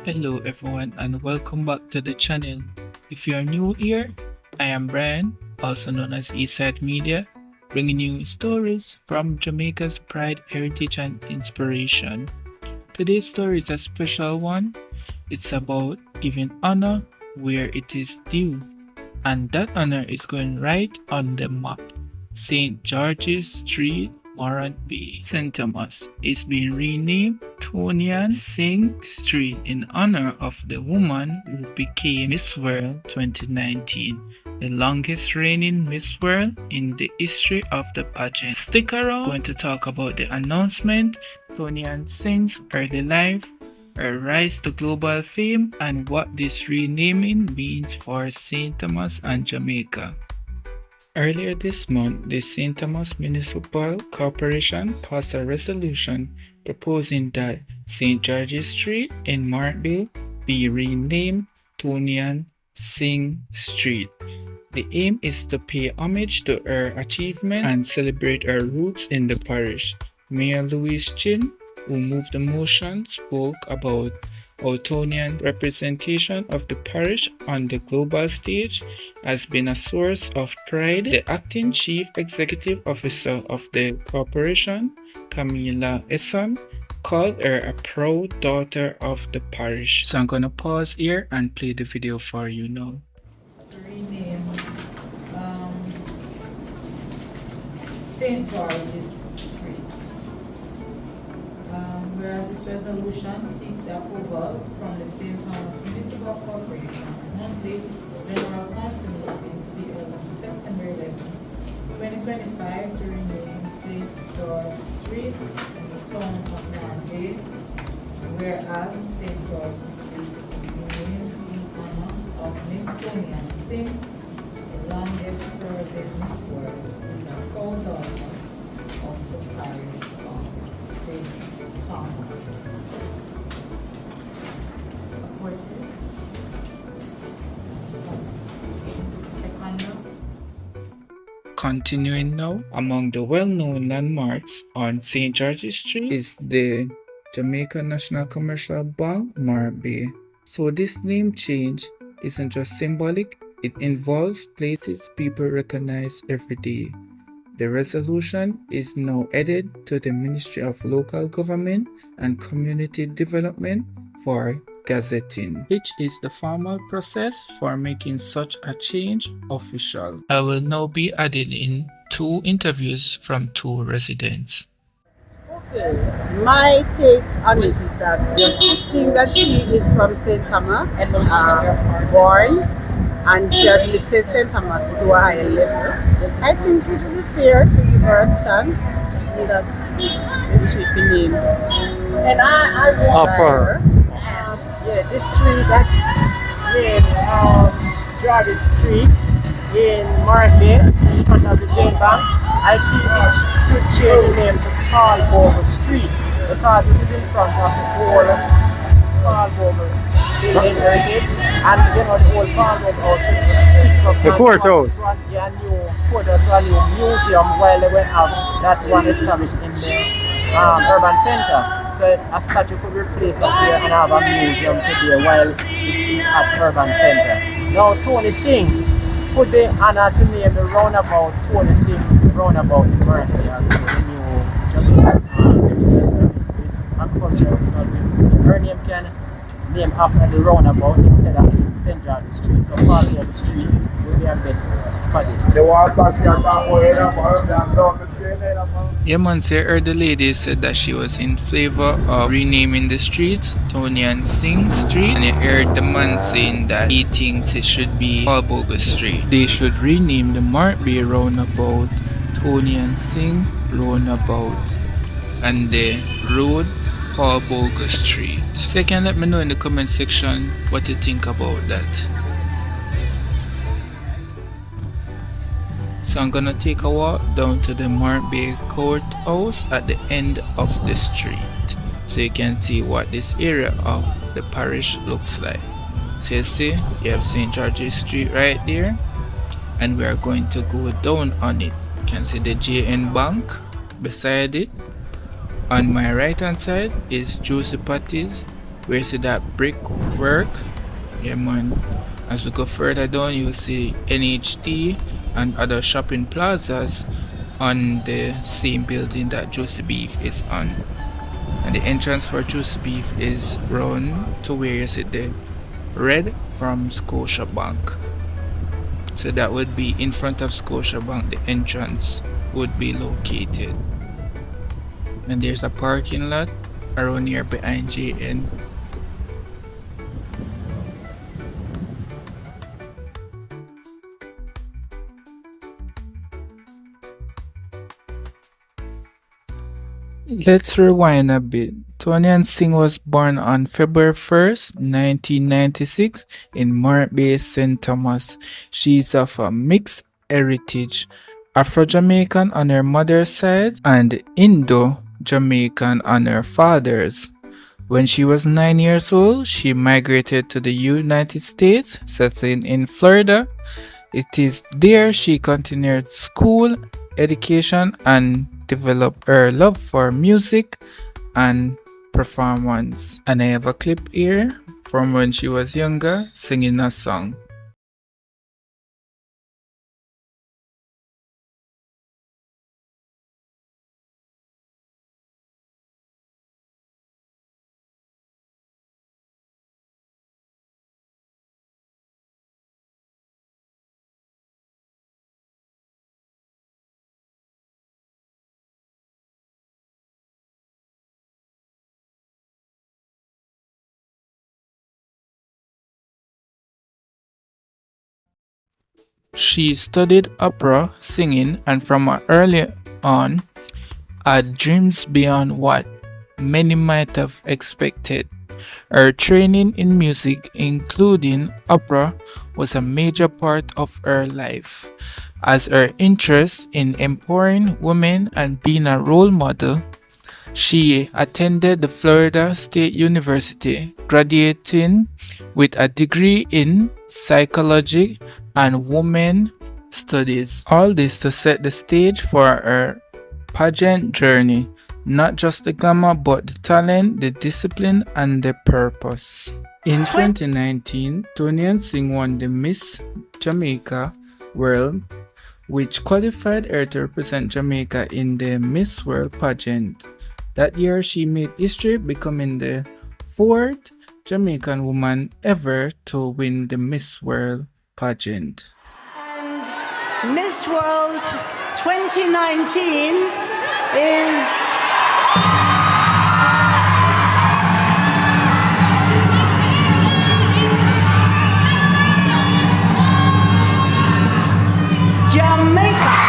Hello everyone and welcome back to the channel. If you are new here, I am Brian, also known as Eastside Media, bringing you stories from Jamaica's pride, heritage and inspiration. Today's story is a special one. It's about giving honor where it is due, and that honor is going right on the map. St. George's Street, Morant Bay, St. Thomas is being renamed TONI-ANN SINGH Street in honor of the woman who became Miss World 2019, the longest reigning Miss World in the history of the pageant. Stick around, going to talk about the announcement, TONI-ANN SINGH's early life, her rise to global fame, and what this renaming means for St. Thomas and Jamaica. Earlier this month, the St. Thomas Municipal Corporation passed a resolution proposing that St. George's Street in Morant Bay be renamed TONI-ANN SINGH Street. The aim is to pay homage to her achievements and celebrate her roots in the parish. Mayor Louise Chin, who moved the motion, spoke about how TONI-ANN representation of the parish on the global stage has been a source of pride. The acting chief executive officer of the corporation, Camila Esson, called her a proud daughter of the parish. So I'm gonna pause here and play the video for you now. Rename St. George's Street. Whereas this resolution seeks the approval from the St. Thomas Municipal Corporation's monthly general council meeting to be held on September 11, 2025 to rename St. George Street in the town of Morant Bay, whereas St. George's Street is renamed in honor of Miss TONI-ANN SINGH, the longest serving Miss World, is a proud daughter of the parish of St. Thomas. Supported. Second. Continuing now, among the well-known landmarks on St. George's Street is the Jamaica National Commercial Bank, Morant Bay. So this name change isn't just symbolic, it involves places people recognize every day. The resolution is now headed to the Ministry of Local Government and Community Development for gazetting, which is the formal process for making such a change official. I will now be adding in 2 interviews from 2 residents. Okay, my take on it is that seeing that she is from St. Thomas, born, and she has lifted St. Thomas to a higher level, I think it would be fair to give her a chance to see that the street be named. And I Offer. This street that named George's Street in Morant Bay, in front of the Jane Bank, I think it should change the name to Paul Bogle Street because it is in front of the whole Paul Bogle building heritage, and you know the old Paul Bogle outfit picks up The courthouse. a new courthouse, a new museum while they went out. That's one established in the urban center. So a statue could replace that there and have a museum today while it is at urban center. Now Tony Singh put the honor to name the roundabout Tony Singh roundabout in Morant Bay, also the new Jamaican this agriculture is not with her name can name after the roundabout instead of St. George's Street. So Paul Bogle Street will be our best for this. Yeah man, so I heard the lady said that she was in favor of renaming the street TONI-ANN SINGH Street, and I heard the man saying that he thinks it should be Paul Bogle Street. They should rename the Morant Bay roundabout TONI-ANN SINGH roundabout and the road Paul Bogle Street. So you can let me know in the comment section what you think about that. So I'm gonna take a walk down to the Morant Bay courthouse at the end of the street, so you can see what this area of the parish looks like. So you see, you have St. George's Street right there, and we are going to go down on it. You can see the JN Bank beside it. On my right hand side is Josie Patty's where you see that brickwork. Yeah, man. As we go further down, you'll see NHT and other shopping plazas on the same building that Juicy Beef is on. And the entrance for Juicy Beef is round to where you see the red from Scotiabank. So that would be in front of Scotiabank, the entrance would be located. And there's a parking lot around here behind JN. Let's rewind a bit. TONI-ANN SINGH was born on February 1st, 1996 in Morant Bay, St. Thomas. She is of a mixed heritage, Afro-Jamaican on her mother's side and Indo-Jamaican on her father's. When she was 9 years old, she migrated to the United States, settling in Florida. It is there she continued school, education, and developed her love for music and performance. And I have a clip here from when she was younger singing a song. She studied opera, singing, and from early on had dreams beyond what many might have expected. Her training in music, including opera, was a major part of her life, as her interest in empowering women and being a role model. She attended the Florida State University, graduating with a degree in psychology and women studies. All this to set the stage for her pageant journey, not just the glamour but the talent, the discipline, and the purpose. In 2019, TONI-ANN SINGH won the Miss Jamaica World, which qualified her to represent Jamaica in the Miss World pageant. That year, she made history, becoming the fourth Jamaican woman ever to win the Miss World pageant. And Miss World 2019 is Jamaica.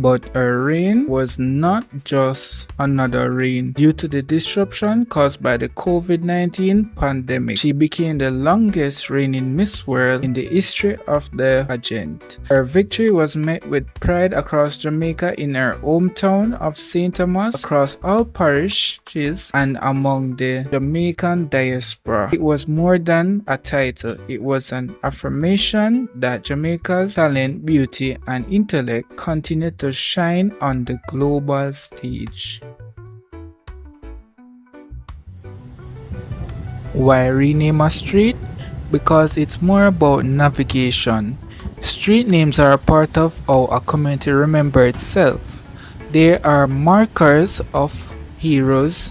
But her reign was not just another reign. Due to the disruption caused by the COVID-19 pandemic, she became the longest reigning Miss World in the history of the pageant. Her victory was met with pride across Jamaica, in her hometown of St. Thomas, across all parishes, and among the Jamaican diaspora. It was more than a title. It was an affirmation that Jamaica's talent, beauty, and intellect continued to shine on the global stage. Why rename a street? Because it's more about navigation. Street names are a part of how a community remembers itself. They are markers of heroes,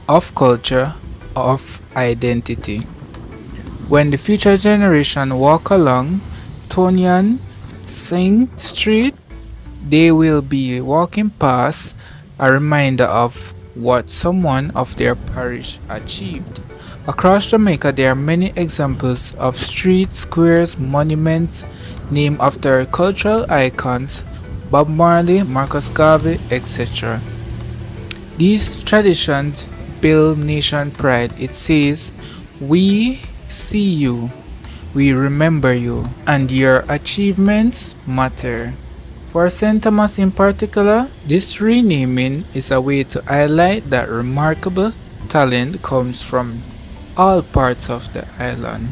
of culture, of identity. When the future generation walk along TONI-ANN SINGH Street, they will be walking past a reminder of what someone of their parish achieved. Across Jamaica, there are many examples of streets, squares, monuments named after cultural icons, Bob Marley, Marcus Garvey, etc. These traditions build nation pride. It says, "We see you, we remember you, and your achievements matter." For St. Thomas in particular, this renaming is a way to highlight that remarkable talent comes from all parts of the island.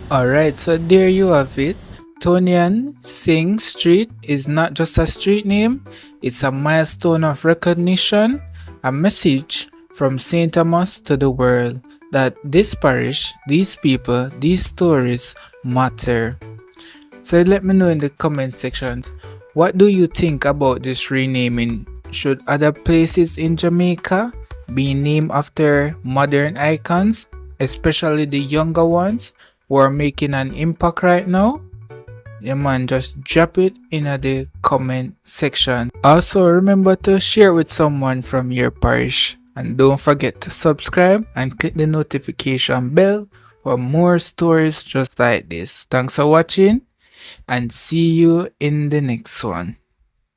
Alright, so there you have it. TONI-ANN SINGH Street is not just a street name, it's a milestone of recognition, a message from St. Thomas to the world that this parish, these people, these stories matter. So let me know in the comment section, what do you think about this renaming? Should other places in Jamaica be named after modern icons, especially the younger ones who are making an impact right now? Yeah man, just drop it in the comment section. Also remember to share with someone from your parish, and don't forget to subscribe and click the notification bell for more stories just like this. Thanks for watching and see you in the next one.